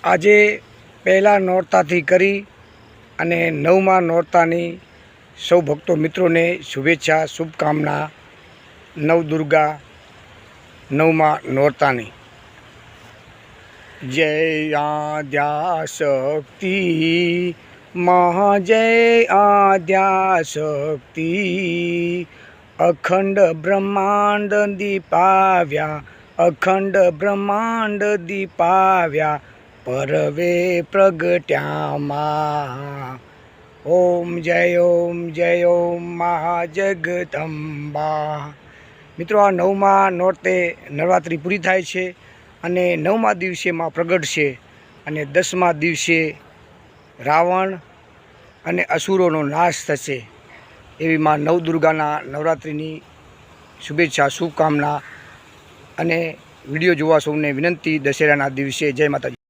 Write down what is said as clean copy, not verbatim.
આજે પહેલા નોરતાથી કરી અને નવમા નોરતાની સૌ ભક્તો મિત્રોને શુભેચ્છા શુભકામના નવદુર્ગા નવમા નોરતાની। જય આદ્યાશક્તિ મહાજય આદ્યાશક્તિ અખંડ બ્રહ્માંડ દીપાવ્યા અખંડ બ્રહ્માંડ દીપાવ્યા પરવે પ્રગટ્યામાં। ઓમ જય ઓમ મહાજગદંબા। મિત્રો, આ નવમા નોરતે નવરાત્રિ પૂરી થાય છે અને નવમા દિવસે માં પ્રગટશે અને 10મા દિવસે રાવણ અને અસુરોનો નાશ થશે। એવી માં નવદુર્ગાના નવરાત્રિની શુભેચ્છા શુભકામના અને વિડીયો જોવા સૌને વિનંતી। દશેરાના દિવસે જય માતાજી।